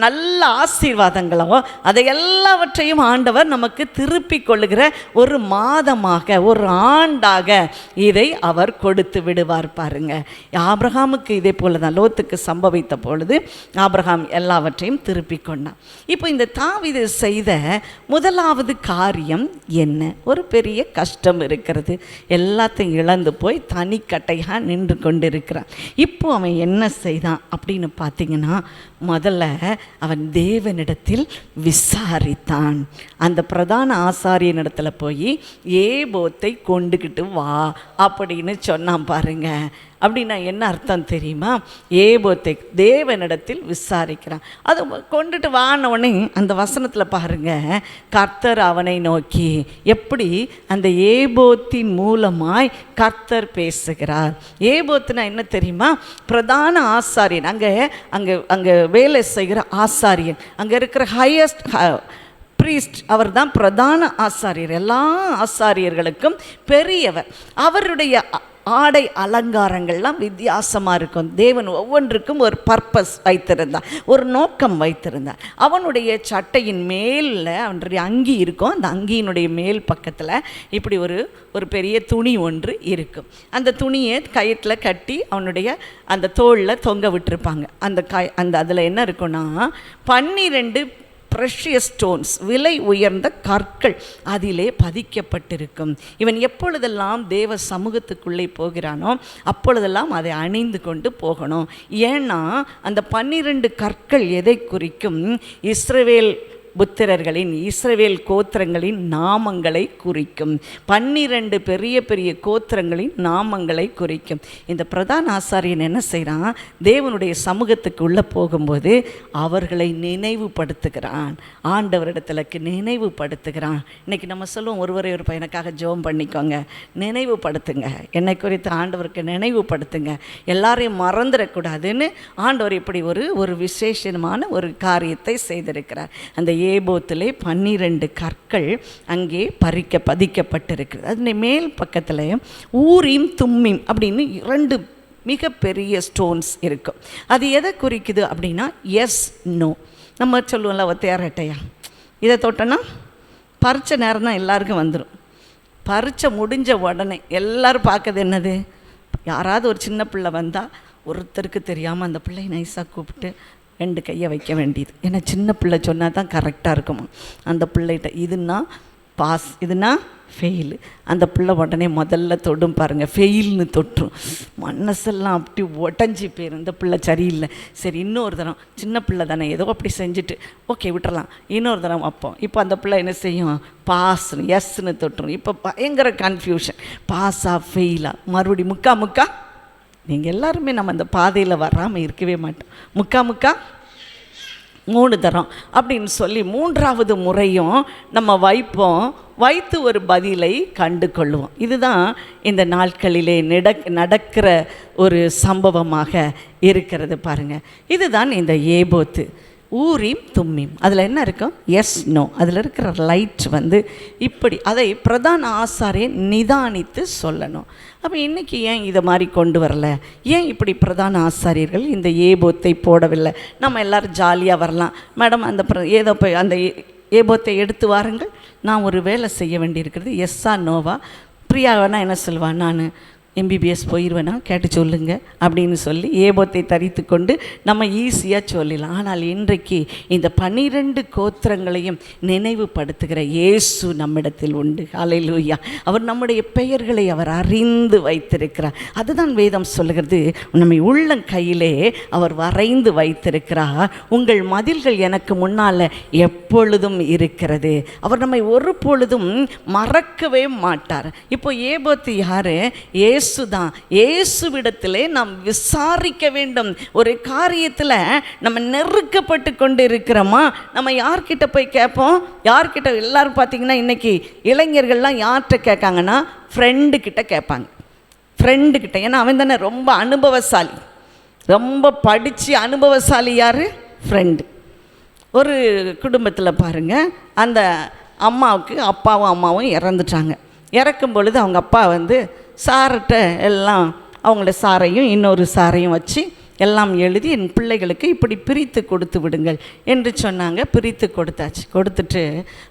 நல்ல ஆசீர்வாதங்களோ அதை எல்லாவற்றையும் ஆண்டவர் நமக்கு திருப்பி கொள்ளுகிற ஒரு மாதமாக, ஒரு ஆண்டாக இதை அவர் கொடுத்து விடுவார். பாருங்க, ஆபிரகாமுக்கு இதே போல தான் லோத்துக்கு சம்பவித்த பொழுது ஆபிரகாம் எல்லாவற்றையும் திருப்பி கொண்டான். இப்போ இந்த தாவீது செய்த முதலாவது காரியம் என்ன? ஒரு பெரிய கஷ்டம் இருக்கிறது, எல்லாத்தையும் இழந்து போய் தனிக்கட்டையாக நின்று கொண்டிருக்கிறான். இப்போ அவன் என்ன செய்தான் அப்படின்னு பார்த்தீங்கன்னா, முதல்ல அவன் தேவனிடத்தில் விசாரித்தான். அந்த பிரதான ஆசாரியனிடத்தில் போய் ஏபோத்தை கொண்டுக்கிட்டு வா அப்படின்னு சொன்னான். பாருங்க, அப்படின்னா என்ன அர்த்தம் தெரியுமா? ஏபோத்தை தேவனிடத்தில் விசாரிக்கிறான். அது கொண்டுட்டு வானவனே அந்த வசனத்தில் பாருங்க, கர்த்தர் அவனை நோக்கி, எப்படி அந்த ஏபோத்தின் மூலமாய் கர்த்தர் பேசுகிறார். ஏபோத்துனா என்ன தெரியுமா? பிரதான ஆசாரியன், அங்கே அங்கே அங்கே வேலை செய்கிற ஆசாரியன், அங்கே இருக்கிற ஹையஸ்ட் ப்ரீஸ்ட், அவர் தான் பிரதான ஆசாரியர், எல்லா ஆசாரியர்களுக்கும் பெரியவர். அவருடைய ஆடை அலங்காரங்கள்லாம் வித்தியாசமாக இருக்கும். தேவன் ஒவ்வொன்றுக்கும் ஒரு பர்பஸ் வைத்திருந்தார், ஒரு நோக்கம் வைத்திருந்தார். அவனுடைய சட்டையின் மேலில் அவனுடைய அங்கி இருக்கும். அந்த அங்கியினுடைய மேல் பக்கத்தில் இப்படி ஒரு பெரிய துணி ஒன்று இருக்கும். அந்த துணியை கயிற்றில் கட்டி அவனுடைய அந்த தோளில் தொங்க விட்டுருப்பாங்க. அந்த அதில் என்ன இருக்குன்னா 12 ப்ரெஷியஸ் ஸ்டோன்ஸ், விலை உயர்ந்த கற்கள் அதிலே பதிக்கப்பட்டிருக்கும். இவன் எப்பொழுதெல்லாம் தேவ சமூகத்துக்குள்ளே போகிறானோ அப்பொழுதெல்லாம் அதை அணிந்து கொண்டு போகணும். ஏன்னா அந்த 12 கற்கள் எதை குறிக்கும்? இஸ்ரவேல் புத்திரர்களின், இஸ்ரவேல் கோத்திரங்களின் நாமங்களை குறிக்கும். 12 பெரிய பெரிய கோத்திரங்களின் நாமங்களை குறிக்கும். இந்த பிரதான ஆசாரியன் என்ன செய்கிறான்? தேவனுடைய சமூகத்துக்கு உள்ளே போகும்போது அவர்களை நினைவுபடுத்துகிறான், ஆண்டவரிடத்துலக்கு நினைவுபடுத்துகிறான். இன்றைக்கி நம்ம சொல்லுவோம், ஒருவரை ஒரு பையனுக்காக ஜெபம் பண்ணிக்கோங்க, நினைவுபடுத்துங்க, என்னை குறித்து ஆண்டவருக்கு நினைவுபடுத்துங்க, எல்லாரையும் மறந்துடக்கூடாதுன்னு ஆண்டவர் இப்படி ஒரு விசேஷமான ஒரு காரியத்தை செய்திருக்கிறார். அந்த ஏபோத்திலே 12 கற்கள் அங்கே பதிக்கப்பட்டிருக்கிறது. அது மேல் பக்கத்தில் ஊரீம் தும்மீம் அப்படின்னு 2 மிகப்பெரிய ஸ்டோன்ஸ் இருக்கும். அது எதை குறிக்குது அப்படின்னா எஸ் நோ. நம்ம சொல்லுவோம்ல ஒத்தையாரட்டையா, இதை தொட்டோன்னா பறிச்ச நேரம் தான் எல்லாருக்கும் வந்துடும். பறிச்ச முடிஞ்ச உடனே எல்லோரும் பார்க்குறது என்னது? யாராவது ஒரு சின்ன பிள்ளை வந்தால் ஒருத்தருக்கு தெரியாமல் அந்த பிள்ளையை நைஸாக கூப்பிட்டு 2 கையை வைக்க வேண்டியது. ஏன்னா சின்ன பிள்ளை சொன்னால் தான் கரெக்டாக இருக்குமா. அந்த பிள்ளைகிட்ட இதுன்னா பாஸ், இதுனா ஃபெயிலு. அந்த பிள்ளை உடனே முதல்ல தொடும் பாருங்கள், ஃபெயில்னு தொட்டுரும். மனசெல்லாம் அப்படி உடஞ்சி போயிடும், இந்த பிள்ளை சரியில்லை. சரி, இன்னொரு தரம், சின்ன பிள்ளை தானே ஏதோ அப்படி செஞ்சுட்டு ஓகே விட்டுறலாம், இன்னொரு தரம் வைப்போம். இப்போ அந்த பிள்ளை என்ன செய்யும்? பாஸ்னு எஸ்ன்னு தொட்டுரும். இப்போ பயங்கர கன்ஃபியூஷன், பாஸா ஃபெயிலா, மறுபடி முக்கா. நீங்கள் எல்லாருமே நம்ம அந்த பாதையில் வராமல் இருக்கவே மாட்டோம். முக்கா 3 தரம் அப்படின்னு சொல்லி 3வது முறையும் நம்ம வைத்து ஒரு பதிலை கண்டு கொள்வோம். இதுதான் இந்த நாட்களிலே நடக்கிற ஒரு சம்பவமாக இருக்கிறது. பாருங்கள், இதுதான் இந்த ஏபோத்து. ஊரீம் தும்மீம், அதில் என்ன இருக்கும்? Yes no. அதில் இருக்கிற லைட் இப்படி அதை பிரதான ஆசாரியன் நிதானித்து சொல்லணும். அப்போ இன்றைக்கி ஏன் இதை மாதிரி கொண்டு வரல? ஏன் இப்படி பிரதான ஆசாரியர்கள் இந்த ஏபோத்தை போடவில்லை? நம்ம எல்லோரும் ஜாலியாக வரலாம். மேடம் அந்த ஏபோத்தை எடுத்து வாருங்கள், நான் ஒரு வேலை செய்ய வேண்டியிருக்கிறது. எஸ்ஸா நோவா? பிரியாவனா என்ன சொல்வான்? நான் MBBS போயிடுவேனா கேட்டு சொல்லுங்க அப்படின்னு சொல்லி ஏபோத்தை தரித்து கொண்டு நம்ம ஈஸியாக சொல்லலாம். ஆனால் இன்றைக்கு இந்த 12 கோத்திரங்களையும் நினைவுபடுத்துகிற இயேசு நம்மிடத்தில் உண்டு. ஹல்லேலூயா. அவர் நம்முடைய பெயர்களை அவர் அறிந்து வைத்திருக்கிறார். அதுதான் வேதம் சொல்லுகிறது, நம்மை உள்ளங்கையிலே அவர் வரைந்து வைத்திருக்கிறார். உங்கள் மதில்கள் எனக்கு முன்னால் எப்பொழுதும் இருக்கிறது. அவர் நம்மை ஒரு பொழுதும் மறக்கவே மாட்டார். இப்போ ஏபோத்து யாரு? இயேசு தான். இயேசுவிடத்திலே நாம் விசாரிக்க வேண்டும். ஒரு காரியத்தில் நம்ம நெருக்கப்பட்டு கொண்டு இருக்கிறோமா, நம்ம யார்கிட்ட போய் கேட்போம்? யார்கிட்ட? எல்லாரும் பார்த்தீங்கன்னா இன்றைக்கி இளைஞர்கள்லாம் யார்கிட்ட கேட்காங்கன்னா ஃப்ரெண்டுக்கிட்ட கேட்பாங்க. ஃப்ரெண்டுக்கிட்ட. ஏன்னா அவன் தானே ரொம்ப அனுபவசாலி. ரொம்ப படித்து அனுபவசாலி யார்? ஃப்ரெண்டு. ஒரு குடும்பத்தில் பாருங்கள், அந்த அம்மாவுக்கு அப்பாவும் அம்மாவும் இறந்துட்டாங்க. இறக்கும் பொழுது அவங்க அப்பா சார்கிட்ட எல்லாம் அவங்கள சாரையும் இன்னொரு சாரையும் வச்சு எல்லாம் எழுதி என் பிள்ளைகளுக்கு இப்படி பிரித்து கொடுத்து விடுங்கள் என்று சொன்னாங்க. பிரித்து கொடுத்தாச்சு. கொடுத்துட்டு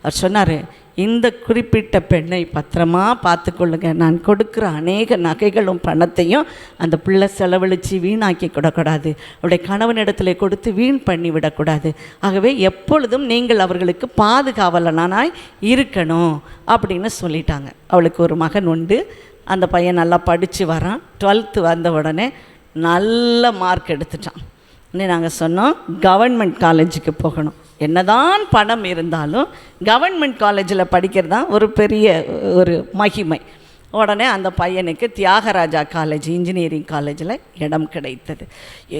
அவர் சொன்னார், இந்த குறிப்பிட்ட பெண்ணை பத்திரமா பார்த்துக்கொள்ளுங்க. நான் கொடுக்குற அநேக நகைகளும் பணத்தையும் அந்த பிள்ளை செலவழித்து வீணாக்கி விடக்கூடாது. அவருடைய கணவனிடத்தில் கொடுத்து வீண் பண்ணி விடக்கூடாது. ஆகவே எப்பொழுதும் நீங்கள் அவர்களுக்கு பாதுகாவலனாய் இருக்கணும் அப்படின்னு சொல்லிட்டாங்க. அவளுக்கு ஒரு மகன் உண்டு. அந்த பையன் நல்லா படித்து வரான். 12th வந்த உடனே நல்ல மார்க் எடுத்துட்டான். நாங்கள் சொன்னோம், கவர்மெண்ட் காலேஜுக்கு போகணும். என்னதான் பணம் இருந்தாலும் கவர்மெண்ட் காலேஜில் படிக்கிறது தான் ஒரு பெரிய ஒரு மகிமை. உடனே அந்த பையனுக்கு தியாகராஜா காலேஜ், இன்ஜினியரிங் காலேஜில் இடம் கிடைத்தது.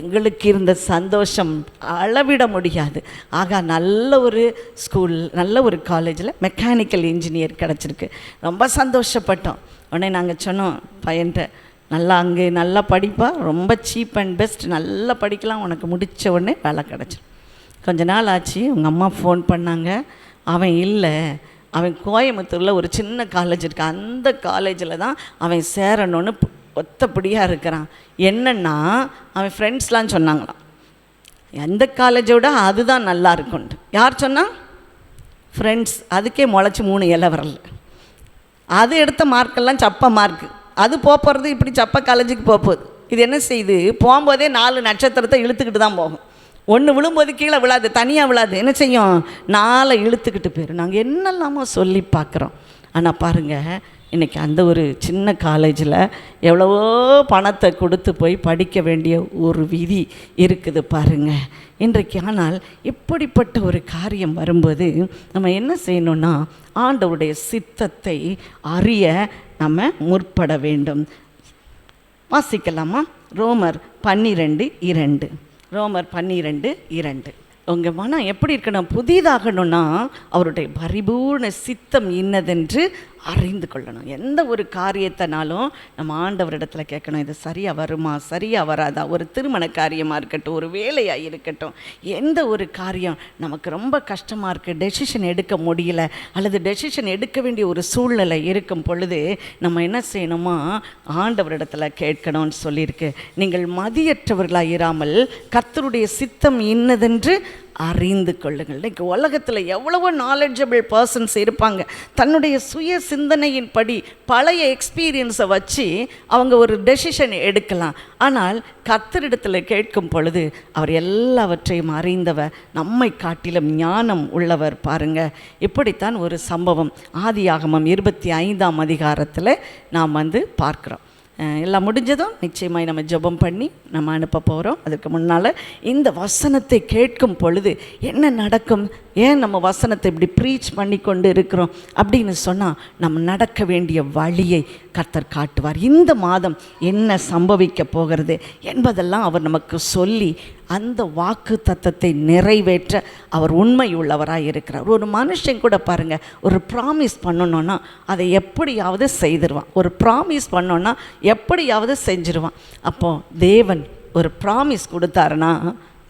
எங்களுக்கு இருந்த சந்தோஷம் அளவிட முடியாது. ஆக நல்ல ஒரு ஸ்கூல், நல்ல ஒரு காலேஜில் மெக்கானிக்கல் இன்ஜினியர் கிடச்சிருக்கு. ரொம்ப சந்தோஷப்பட்டோம். உடனே நாங்கள் சொன்னோம் பையன்கிட்ட, நல்லா அங்கே நல்லா படிப்பா, ரொம்ப சீப் அண்ட் பெஸ்ட், நல்லா படிக்கலாம், உனக்கு முடித்த உடனே வேலை கிடச்சிரும். கொஞ்ச நாள் ஆச்சு, உங்கள் அம்மா ஃபோன் பண்ணாங்க. அவன் இல்லை, அவன் கோயம்புத்தூரில் ஒரு சின்ன காலேஜ் இருக்கு, அந்த காலேஜில் தான் அவன் சேரணும்னு ஒத்தப்படியாக இருக்கிறான். என்னென்னா அவன் ஃப்ரெண்ட்ஸ்லாம் சொன்னாங்களாம், எந்த காலேஜோட அதுதான் நல்லா இருக்கும்ட்டு. யார் சொன்னால்? ஃப்ரெண்ட்ஸ். அதுக்கே முளைச்சி 3 இலை வரல. அது எடுத்த மார்க்கெல்லாம் சப்ப மார்க்கு. அது போகிறது இப்படி சப்ப காலேஜுக்கு போகுது. இது என்ன செய்யுது? போகும்போதே 4 நட்சத்திரத்தை இழுத்துக்கிட்டு தான் போகும். ஒன்று விழும்போது கீழே விழாது, தனியாக விழாது. என்ன செய்யும்? 4 இழுத்துக்கிட்டு போயிடும். நாங்கள் என்னெல்லாமோ சொல்லி பார்க்குறோம். ஆனால் பாருங்கள், இன்றைக்கி அந்த ஒரு சின்ன காலேஜில் எவ்வளவோ பணத்தை கொடுத்து போய் படிக்க வேண்டிய ஒரு விதி இருக்குது பாருங்கள் இன்றைக்கு. ஆனால் இப்படிப்பட்ட ஒரு காரியம் வரும்போது நம்ம என்ன செய்யணும்னா, ஆண்டவருடைய சித்தத்தை அறிய நம்ம முற்பட வேண்டும். வாசிக்கலாமா? ரோமர் 12:2. ரோமர் 12:2. உங்கள் மனம் எப்படி இருக்கணும்? புதிதாகணும்னா அவருடைய பரிபூர்ண சித்தம் இன்னதென்று அறிந்து கொள்ளணும். எந்த ஒரு காரியத்தினாலும் நம்ம ஆண்டவரிடத்தில் கேட்கணும், இது சரியாக வருமா, சரியாக வராதா? ஒரு திருமண காரியமாக இருக்கட்டும், ஒரு வேலையாக இருக்கட்டும், எந்த ஒரு காரியம் நமக்கு ரொம்ப கஷ்டமாக இருக்குது, டெசிஷன் எடுக்க முடியல, அல்லது டெசிஷன் எடுக்க வேண்டிய ஒரு சூழ்நிலை இருக்கும் பொழுது நம்ம என்ன செய்யணுமா? ஆண்டவரிடத்தில் கேட்கணும்னு சொல்லியிருக்கு. நீங்கள் மதியற்றவர்களாக இராமல் கர்த்தருடைய சித்தம் இன்னதென்று அறிந்து கொள்ளுங்கள். இன்றைக்கு உலகத்தில் எவ்வளவோ நாலெட்ஜபிள் பர்சன்ஸ் இருப்பாங்க. தன்னுடைய சுய சிந்தனையின்படி பழைய எக்ஸ்பீரியன்ஸை வச்சு அவங்க ஒரு டெசிஷன் எடுக்கலாம். ஆனால் கர்த்தரிடத்தில் கேட்கும் பொழுது அவர் எல்லாவற்றையும் அறிந்தவர், நம்மை காட்டிலும் ஞானம் உள்ளவர். பாருங்கள், இப்படித்தான் ஒரு சம்பவம் ஆதியாகமம் 25ஆம் அதிகாரத்தில் நாம் பார்க்குறோம். எல்லாம் முடிஞ்சதும் நிச்சயமாய் நம்ம ஜெபம் பண்ணி நம்ம அனுப்ப போகிறோம். அதுக்கு முன்னால் இந்த வசனத்தை கேட்கும் பொழுது என்ன நடக்கும்? ஏன் நம்ம வசனத்தை இப்படி ப்ரீச் பண்ணி கொண்டு இருக்கிறோம் அப்படின்னு சொன்னால், நம்ம நடக்க வேண்டிய வழியை கர்த்தர் காட்டுவார். இந்த மாதம் என்ன சம்பவிக்க போகிறது என்பதெல்லாம் அவர் நமக்கு சொல்லி அந்த வாக்கு தத்தத்தை நிறைவேற்ற அவர் உண்மை உள்ளவராக இருக்கிறார். ஒரு மனுஷன் கூட பாருங்கள், ஒரு ப்ராமிஸ் பண்ணணுன்னா அதை எப்படியாவது செய்திருவான். ஒரு ப்ராமிஸ் பண்ணோன்னா எப்படியாவது செஞ்சிருவான். அப்போது தேவன் ஒரு ப்ராமிஸ் கொடுத்தாருன்னா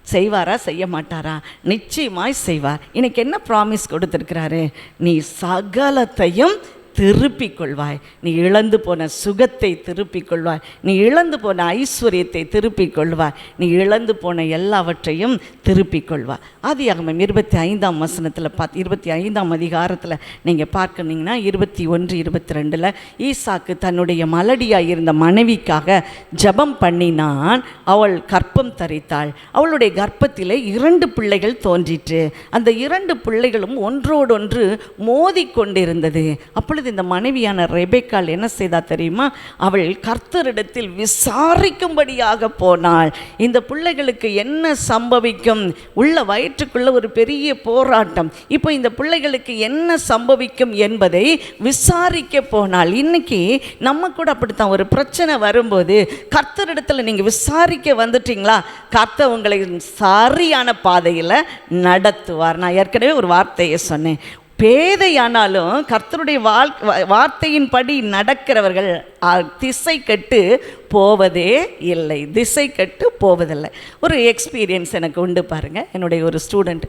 செய்வாரா, செய்ய மாட்டாரா? நிச்சயமாய் செய்வார். இன்னைக்கு என்ன ப்ராமிஸ் கொடுத்துருக்கிறாரு? நீ சகலத்தையும் திருப்பிக் கொள்வாய். நீ இழந்து போன சுகத்தை திருப்பிக் கொள்வாய். நீ இழந்து போன ஐஸ்வர்யத்தை திருப்பிக் கொள்வாய். நீ இழந்து போன எல்லாவற்றையும் திருப்பிக் கொள்வாய். ஆதியாகமம் 25ஆம் வசனத்தில் 25ஆம் அதிகாரத்தில் நீங்கள் பார்க்கணுங்கன்னா 21-22 ஈசாக்கு தன்னுடைய மலடியாய் இருந்த மனைவிக்காக ஜெபம் பண்ணினான். அவள் கர்ப்பம் தரித்தாள். அவளுடைய கர்ப்பத்திலே 2 பிள்ளைகள் தோன்றிற்று. அந்த 2 பிள்ளைகளும் ஒன்றோடொன்று மோதி கொண்டிருந்தது. அப்பொழுது இந்த மனைவியான ரெபெக்காள் என்ன செய்தா தெரியுமா? அவள் கர்த்தரிடத்தில் விசாரிக்கும்படியாக போனாள். இந்த பிள்ளைகளுக்கு என்ன சம்பவிக்கும்? உள்ள வயிற்றுக்குள்ள ஒரு பெரிய போராட்டம். இப்போ இந்த பிள்ளைகளுக்கு என்ன சம்பவிக்கும் என்பதை விசாரிக்க போனாள். இன்னைக்கு நம்ம கூட அப்படித்தான், ஒரு பிரச்சனை வரும்போது கர்த்தரிடத்தில் நீங்கள் விசாரிக்க வந்துட்டீங்களா, கர்த்தர் உங்களை சரியான பாதையில் நடத்துவார். நான் ஏற்கனவே ஒரு வார்த்தையை சொன்னேன், பேதையானாலும் கர்த்தருடைய வார்த்தையின்படி நடக்கிறவர்கள் திசை கெட்டு போவதே இல்லை, திசை கெட்டு போவதில்லை. ஒரு எக்ஸ்பீரியன்ஸ் எனக்கு உண்டு பாருங்கள். என்னுடைய ஒரு ஸ்டூடெண்ட்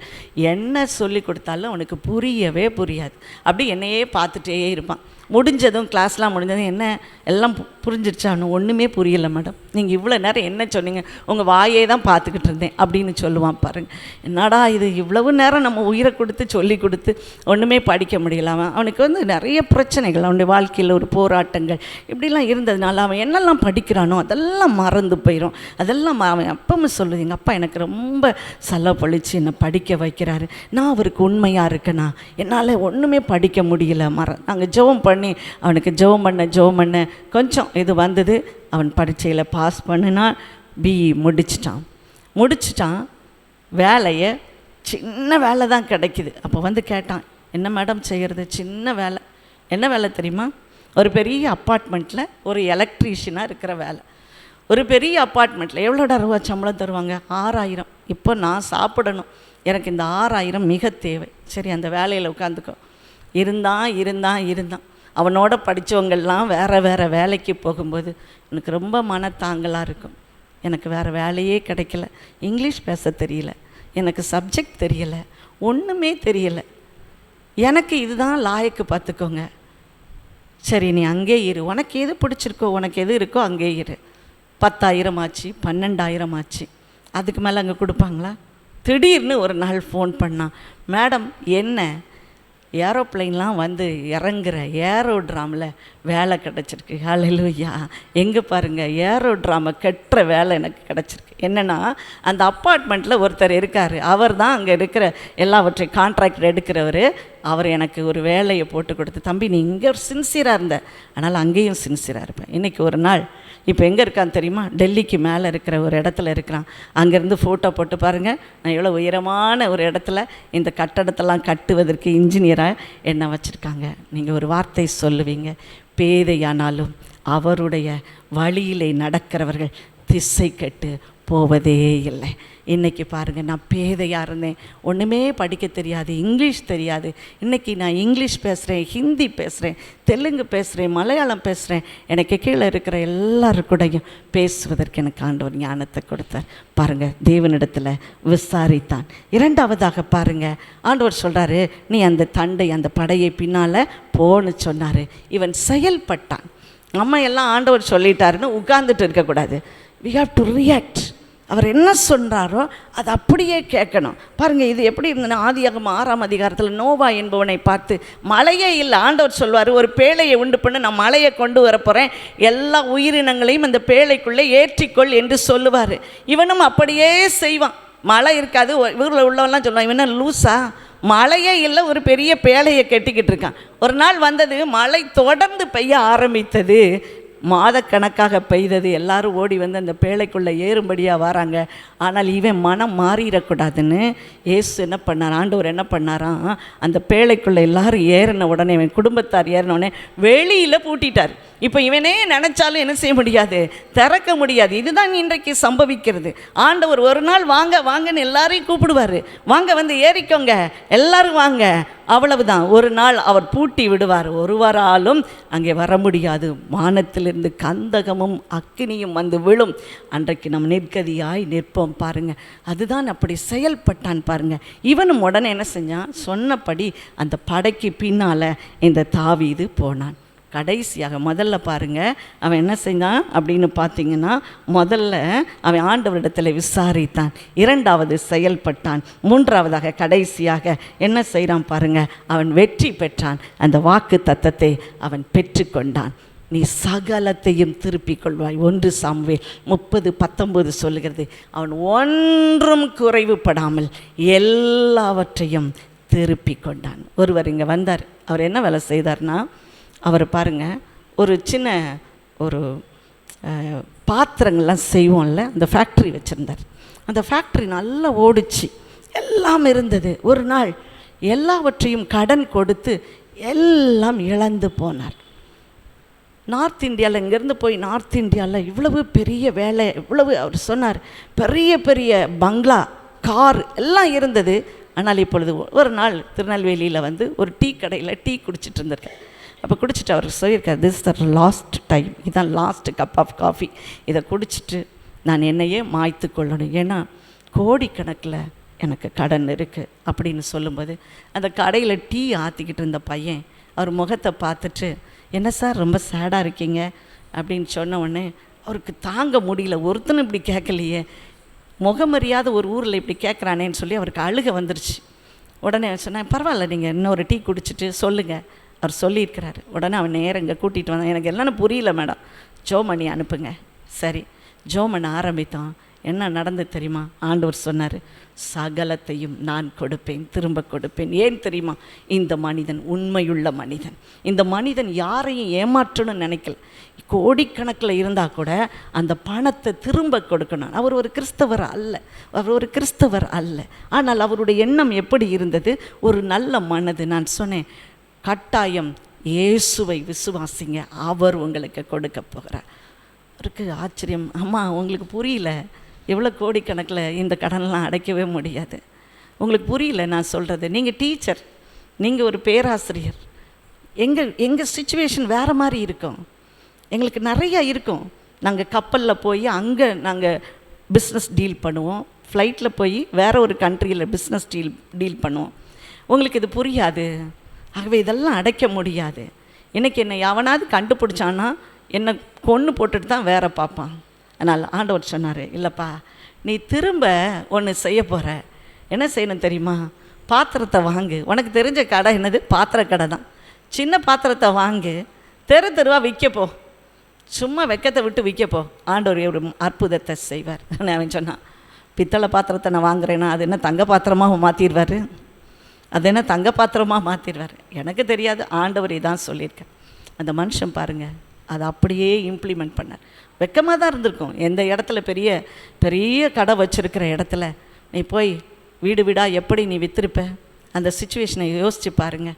என்ன சொல்லி கொடுத்தாலும் அவனுக்கு புரியவே புரியாது. அப்படி என்னையே பார்த்துட்டே இருப்பான். முடிஞ்சதும் கிளாஸ்லாம் முடிஞ்சதும் என்ன எல்லாம் புரிஞ்சிருச்சான்னு ஒன்றுமே புரியலை மேடம், நீங்கள் இவ்வளோ நேரம் என்ன சொன்னீங்க, உங்கள் வாயே தான் பார்த்துக்கிட்டு இருந்தேன் அப்படின்னு சொல்லுவான் பாருங்கள். என்னடா இது, இவ்வளவு நேரம் நம்ம உயிரை கொடுத்து சொல்லி கொடுத்து ஒன்றுமே படிக்க முடியலாமா? அவனுக்கு நிறைய பிரச்சனைகள், அவனுடைய வாழ்க்கையில் ஒரு போராட்டங்கள் இப்படிலாம் இருந்ததுனால அவன் என்னெல்லாம் படிக்கிறானோ அதெல்லாம் மறந்து போயிடும். அதெல்லாம் அவன் அப்பவும் சொல்லுது, எங்கள் அப்பா எனக்கு ரொம்ப செலவழித்து என்னை படிக்க வைக்கிறாரு, நான் அவருக்கு உண்மையாக இருக்கேனா, என்னால் ஒன்றுமே படிக்க முடியல. நாங்கள் ஜெபம் பண்ணி அவனுக்கு ஜெபம் பண்ண கொஞ்சம் இது வந்தது. அவன் பரீட்சையில் பாஸ் பண்ணினா, பிஇ முடிச்சிட்டான். வேலையை சின்ன வேலை தான் கிடைக்கிது. அப்போ கேட்டான், என்ன மேடம் செய்கிறது? சின்ன வேலை. என்ன வேலை தெரியுமா? ஒரு பெரிய அப்பார்ட்மெண்ட்டில் ஒரு எலக்ட்ரீஷியனாக இருக்கிற வேலை. ஒரு பெரிய அப்பார்ட்மெண்ட்டில் எவ்வளோடா ரூபா சம்பளம் தருவாங்க? 6000. இப்போ நான் சாப்பிடணும், எனக்கு இந்த 6000 மிக தேவை. சரி, அந்த வேலையில் உட்காந்துக்கோ. இருந்தான். அவனோட படித்தவங்கள்லாம் வேறு வேலைக்கு போகும்போது எனக்கு ரொம்ப மனத்தாங்கலாக இருக்கும். எனக்கு வேறு வேலையே கிடைக்கல, இங்கிலீஷ் பேச தெரியல, எனக்கு சப்ஜெக்ட் தெரியலை, ஒன்றுமே தெரியலை, எனக்கு இதுதான் லாயக்கு, பார்த்துக்கோங்க. சரி, நீ அங்கே இரு, உனக்கு எது பிடிச்சிருக்கோ, உனக்கு எது இருக்கோ அங்கே இரு. 10,000 ஆச்சு, 12,000 ஆச்சு. அதுக்கு மேலே அங்கே கொடுப்பாங்களா? திடீர்னு ஒரு நாள் ஃபோன் பண்ணான், மேடம் என்ன ஏரோப்ளைன்லாம் இறங்குற ஏரோட்ராமில் வேலை கிடச்சிருக்கு. ஹல்லேலூயா. எங்கே பாருங்கள், ஏரோட்ராமை கட்டுற வேலை எனக்கு கிடச்சிருக்கு. என்னென்னா, அந்த அப்பார்ட்மெண்ட்டில் ஒருத்தர் இருக்கார், அவர் தான் அங்கே இருக்கிற எல்லாவற்றையும் கான்ட்ராக்ட் எடுக்கிறவர். அவர் எனக்கு ஒரு வேலையை போட்டு கொடுத்து, தம்பி நீ இங்கே ஒரு சின்சியராக இருந்த, அதனால் அங்கேயும் சின்சியராக இருப்பேன். இன்றைக்கி ஒரு நாள் இப்போ எங்கே இருக்கான்னு தெரியுமா? டெல்லிக்கு மேலே இருக்கிற ஒரு இடத்துல இருக்கிறான். அங்கேருந்து ஃபோட்டோ போட்டு பாருங்கள், நான் எவ்வளோ உயரமான ஒரு இடத்துல இந்த கட்டடத்தெல்லாம் கட்டுவதற்கு இன்ஜினியராக என்னை வச்சுருக்காங்க. நீங்கள் ஒரு வார்த்தை சொல்லுவீங்க, பேதையானாலும் அவருடைய வழியிலே நடக்கிறவர்கள் திசை கெட்டு போவதே இல்லை. இன்றைக்கி பாருங்கள், நான் பேதையாக இருந்தேன், ஒன்றுமே படிக்க தெரியாது, இங்கிலீஷ் தெரியாது. இன்றைக்கி நான் இங்கிலீஷ் பேசுகிறேன், ஹிந்தி பேசுகிறேன், தெலுங்கு பேசுகிறேன், மலையாளம் பேசுகிறேன். எனக்கு கீழே இருக்கிற எல்லாருக்கூடையும் பேசுவதற்கு எனக்கு ஆண்டவர் ஞானத்தை கொடுத்தார். பாருங்கள், தேவனிடத்தில் விசாரித்தான். இரண்டாவதாக பாருங்கள், ஆண்டவர் சொல்கிறாரு, நீ அந்த அந்த படையை பின்னால் போன்னு சொன்னார். இவன் செயல்பட்டான். நம்ம எல்லாம் ஆண்டவர் சொல்லிட்டாருன்னு உட்கார்ந்துட்டு இருக்கக்கூடாது. we have to react. அவர் என்ன சொல்கிறாரோ அதை அப்படியே கேட்கணும். பாருங்கள், இது எப்படி இருந்ததுன்னா, ஆதியாகமம் 6ஆம் அதிகாரத்தில் நோவா என்பவனை பார்த்து, மழையே இல்லை, ஆண்டவர் சொல்வார், ஒரு பேழையை உண்டு பண்ணு, நான் மழையை கொண்டு வரப்போகிறேன், எல்லா உயிரினங்களையும் அந்த பேழைக்குள்ளே ஏற்றிக்கொள் என்று சொல்லுவார். இவனும் அப்படியே செய்வான். மழை இருக்காது. ஊரில் உள்ளவெல்லாம் சொல்லுவான், இவன் லூஸா, மழையே இல்லை, ஒரு பெரிய பேழையை கட்டிக்கிட்டு இருக்கான். ஒரு நாள் வந்தது, மழை தொடர்ந்து பெய்ய ஆரம்பித்தது, மாதக்கணக்காக பெய்தது. எல்லாரும் ஓடி அந்த பேழைக்குள்ளே ஏறும்படியாக வராங்க. ஆனால் இவன் மனம் மாறிடக்கூடாதுன்னு இயேசு என்ன பண்ணார், ஆண்டவர் என்ன பண்ணாராம், அந்த பேழைக்குள்ளே எல்லாரும் ஏறின உடனே, இவன் குடும்பத்தார் ஏறின உடனே வெளியில் பூட்டிட்டார். இப்போ இவனே நினச்சாலும் என்ன செய்ய முடியாது, திறக்க முடியாது. இதுதான் இன்றைக்கு சம்பவிக்கிறது. ஆண்டவர் ஒரு நாள் வாங்க வாங்கன்னு எல்லாரையும் கூப்பிடுவார். வாங்க வந்து ஏறிக்கோங்க, எல்லாரும் வாங்க, அவ்வளவுதான். ஒரு நாள் அவர் பூட்டி விடுவார். ஒருவராலும் அங்கே வர முடியாது. வானத்திலிருந்து கந்தகமும் அக்கினியும் வந்து விழும். அன்றைக்கு நம்ம நிர்கதியாய் நிற்போம் பாருங்க. அதுதான் அப்படி செயல்பட்டான் பாருங்க. இவனும் உடனே என்ன செஞ்சான், சொன்னபடி அந்த படைக்கு பின்னால் இந்த தாவீது போனான். கடைசியாக முதல்ல பாருங்கள் அவன் என்ன செஞ்சான் அப்படின்னு பார்த்தீங்கன்னா, முதல்ல அவன் ஆண்டவரிடத்தில் விசாரித்தான், இரண்டாவது செயல்பட்டான், மூன்றாவதாக கடைசியாக என்ன செய்கிறான் பாருங்கள், அவன் வெற்றி பெற்றான். அந்த வாக்கு தத்தத்தை அவன் பெற்றுக்கொண்டான். நீ சகலத்தையும் திருப்பிக் கொள்வாய். 1 சாமுவேல் 30:19 சொல்லுகிறது. அவன் ஒன்றும் குறைவுபடாமல் எல்லாவற்றையும் திருப்பி கொண்டான். ஒருவர் இங்கே வந்தார். அவர் என்ன வேலை செய்தார்னா, அவர் பாருங்கள், ஒரு சின்ன ஒரு பாத்திரங்கள்லாம் செய்வோம்ல, அந்த ஃபேக்ட்ரி வச்சுருந்தார். அந்த ஃபேக்ட்ரி நல்லா ஓடிச்சு, எல்லாம் இருந்தது. ஒரு நாள் எல்லாவற்றையும் கடன் கொடுத்து எல்லாம் இழந்து போனார். நார்த் இந்தியாவில், இங்கேருந்து போய் நார்த் இந்தியாவில் இவ்வளவு பெரிய வேலை, இவ்வளவு அவர் சொன்னார், பெரிய பெரிய பங்களா, கார் எல்லாம் இருந்தது. ஆனால் இப்பொழுது ஒரு நாள் திருநெல்வேலியில் வந்து ஒரு டீ கடையில் டீ குடிச்சிட்டு இருந்திருக்கேன். அப்போ குடிச்சிட்டு அவர் சொல்லியிருக்கார், திஸ் த லாஸ்ட் டைம், இதுதான் லாஸ்ட் கப் ஆஃப் காஃபி, இதை குடிச்சிட்டு நான் என்னையே மாய்த்து கொள்ளணும், ஏன்னா கோடிக்கணக்கில் எனக்கு கடன் இருக்குது அப்படின்னு சொல்லும்போது, அந்த கடையில் டீ ஆற்றிக்கிட்டு இருந்த பையன் அவர் முகத்தை பார்த்துட்டு, என்ன சார் ரொம்ப சேடாக இருக்கீங்க அப்படின்னு சொன்ன உடனே அவருக்கு தாங்க முடியல. ஒருத்தனும் இப்படி கேட்கலையே, முகமறியாத ஒரு ஊரில் இப்படி கேட்குறானேன்னு சொல்லி அவருக்கு அழுக வந்துருச்சு. உடனே சொன்னேன், பரவாயில்ல, நீங்கள் இன்னொரு டீ குடிச்சிட்டு சொல்லுங்கள், அவர் சொல்லியிருக்கிறாரு. உடனே அவன் நேரம் இங்கே கூட்டிகிட்டு வந்தான். எனக்கு என்னென்னு புரியல மேடம், ஜோம் பண்ணி அனுப்புங்க. சரி, ஜோம் பண்ண ஆரம்பித்தோம். என்ன நடந்தது தெரியுமா? ஆண்டவர் சொன்னார், சகலத்தையும் நான் கொடுப்பேன், திரும்ப கொடுப்பேன். ஏன் தெரியுமா? இந்த மனிதன் உண்மையுள்ள மனிதன். இந்த மனிதன் யாரையும் ஏமாற்றணும்னு நினைக்கல. கோடிக்கணக்கில் இருந்தால் கூட அந்த பணத்தை திரும்ப கொடுக்கணும். அவர் ஒரு கிறிஸ்தவர் அல்ல, அவர் ஒரு கிறிஸ்தவர் அல்ல. ஆனால் அவருடைய எண்ணம் எப்படி இருந்தது? ஒரு நல்ல மனது. நான் சொன்னேன், கட்டாயம் இயேசுவை விசுவாசிங்க, அவர் உங்களுக்கு கொடுக்க போகிறார். அவருக்கு ஆச்சரியம். அம்மா, உங்களுக்கு புரியல, எவ்வளோ கோடிக்கணக்கில் இந்த கடனெலாம் அடைக்கவே முடியாது. உங்களுக்கு புரியல நான் சொல்கிறது. நீங்கள் டீச்சர், நீங்கள் ஒரு பேராசிரியர். எங்கள் சிச்சுவேஷன் வேறு மாதிரி இருக்கும். எங்களுக்கு நிறையா இருக்கும். நாங்கள் கப்பலில் போய் அங்கே நாங்கள் பிஸ்னஸ் டீல் பண்ணுவோம், ஃப்ளைட்டில் போய் வேறு ஒரு கண்ட்ரியில் பிஸ்னஸ் டீல் பண்ணுவோம். உங்களுக்கு இது புரியாது. ஆகவே இதெல்லாம் அடைக்க முடியாது. இன்றைக்கி என்னை எவனாவது கண்டுபிடிச்சான்னா என்னை கொன்று போட்டுட்டு தான் வேற பார்ப்பான். அதனால் ஆண்டவர் சொன்னார், இல்லைப்பா, நீ திரும்ப ஒன்று செய்ய போகிற. என்ன செய்யணும் தெரியுமா? பாத்திரத்தை வாங்கு. உனக்கு தெரிஞ்ச கடை என்னது? பாத்திர கடை தான். சின்ன பாத்திரத்தை வாங்கு, தெருவாக விற்கப்போ, சும்மா வெக்கத்தை விட்டு விற்கப்போ, ஆண்டவர் ஒரு அற்புதத்தை செய்வார். அவன் சொன்னான், பித்தளை பாத்திரத்தை நான் வாங்குறேன்னா அது என்ன தங்க பாத்திரமாக மாற்றிடுவார்? அது என்ன தங்க பாத்திரமாக மாற்றிடுவார்? எனக்கு தெரியாது, ஆண்டவர் இதான் சொல்லியிருக்கேன். அந்த மனுஷன் பாருங்கள், அதை அப்படியே இம்ப்ளிமெண்ட் பண்ணார். வெக்கமாக தான் இருந்திருக்கும். எந்த இடத்துல பெரிய பெரிய கடை வச்சுருக்கிற இடத்துல நீ போய் வீடு வீடாக எப்படி நீ விற்றுருப்ப? அந்த சிச்சுவேஷனை யோசித்து பாருங்கள்.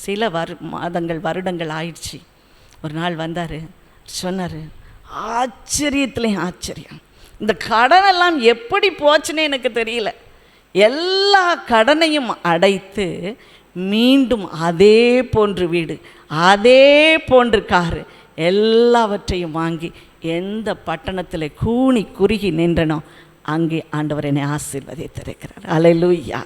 சில மாதங்கள் வருடங்கள் ஆயிடுச்சு. ஒரு நாள் வந்தார், சொன்னார், ஆச்சரியத்துலேயும் ஆச்சரியம், இந்த கடனெல்லாம் எப்படி போச்சுன்னு எனக்கு தெரியல. எல்லா கடனையும் அடைத்து மீண்டும் அதே போன்று வீடு, அதே போன்று காரு, எல்லாவற்றையும் வாங்கி எந்த பட்டணத்தில் கூனி குறுகி நின்றனோ அங்கே ஆண்டவர் என்னை ஆசீர்வதித்திருக்கிறார். அல்லேலூயா.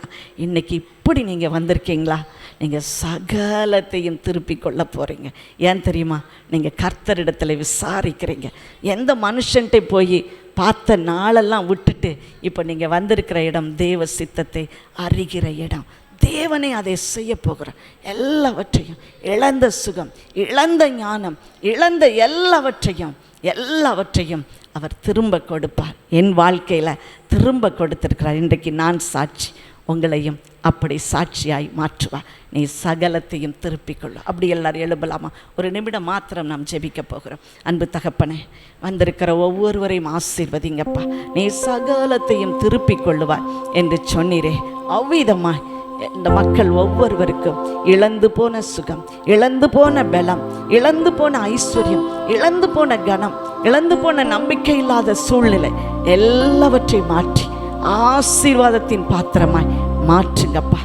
இன்றைக்கி இப்படி நீங்கள் வந்திருக்கீங்களா? நீங்கள் சகலத்தையும் திருப்பி கொள்ள போகிறீங்க. ஏன் தெரியுமா? நீங்கள் கர்த்தரிடத்தில் விசாரிக்கிறீங்க. எந்த மனுஷன்ட்டே போய் பார்த்த நாளெல்லாம் விட்டுட்டு இப்போ நீங்கள் வந்திருக்கிற இடம் தேவ சித்தத்தை அறிகிற இடம். தேவனே அதை செய்ய போகிறார். எல்லாவற்றையும், இழந்த சுகம், இழந்த ஞானம், இழந்த எல்லாவற்றையும் அவர் திரும்ப கொடுப்பார். என் வாழ்க்கையில் திரும்ப கொடுத்திருக்கிறார். இன்றைக்கு நான் சாட்சி, உங்களையும் அப்படி சாட்சியாய் மாற்றுவார். நீ சகலத்தையும் திருப்பிக் கொள்ள. அப்படி எல்லாரும் எழுப்பலாமா? ஒரு நிமிடம் மாத்திரம் நாம் ஜெபிக்க போகிறோம். அன்பு தகப்பனே, வந்திருக்கிற ஒவ்வொருவரையும் ஆசீர்வதிங்கப்பா. நீ சகலத்தையும் திருப்பிக் கொள்ளுவாய் என்று சொன்னீரே, அவ்விதமாய் இந்த மக்கள் ஒவ்வொருவருக்கும் இழந்து போன சுகம், இழந்து போன பலம், இழந்து போன ஐஸ்வர்யம், இழந்து போன கனம், இழந்து போன நம்பிக்கை இல்லாத சூழ்நிலை எல்லாவற்றையும் மாற்றி ஆசீர்வாதத்தின் பாத்திரமாய் மாற்றுங்கப்பா.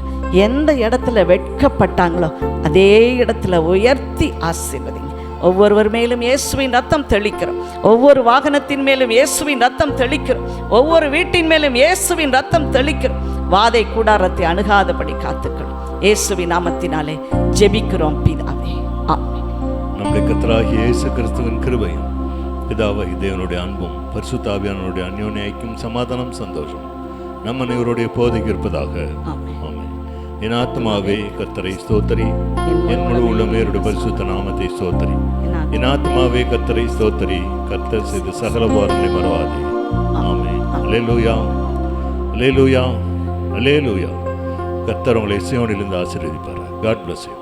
எந்த இடத்துல வெட்கப்பட்டாங்களோ அதே இடத்துல உயர்த்தி ஆசீர்வதிங்க. ஒவ்வொருவர் மேலும் இயேசுவின் ரத்தம் தெளிக்கிறோம். ஒவ்வொரு வாகனத்தின் மேலும் இயேசுவின் ரத்தம் தெளிக்கிறோம். ஒவ்வொரு வீட்டின் மேலும் இயேசுவின் ரத்தம் தெளிக்கிறோம். வாதை கூடாரத்தை அணுகாதபடி காத்துக்கொள்ளும். இயேசுவின் நாமத்தினாலே ஜெபிக்கிறோம் பிதாவே, ஆமென். நம்முடைய கர்த்தராகிய இயேசு கிறிஸ்துவின் கிருபையும் பிதாவாகிய தேவனுடைய அன்பும் பரிசுத்த ஆவியானவருடைய அந்யோன்ய ஐக்கியம், சமாதானம், சந்தோஷம் நம்ம அனைவருடைய போதைக்கு இருப்பதாக. ஆமென். ஆமென். என் ஆத்மாவே கர்த்தரை ஸ்தோத்தரி, என் முழு உள்ளமேருடைய பரிசுத்த நாமத்தை ஸ்தோத்தரி. என் ஆத்மாவே கர்த்தரை ஸ்தோத்தரி, கர்த்தர் செய்த சகல உபகாரங்களை மறவாதே. ஆமென். அல்லேலூயா, அல்லேலூயா, அல்லேலூயா. கர்த்தர் உங்களை சீயோனிலிருந்து ஆசீர்வதிப்பார். God bless you.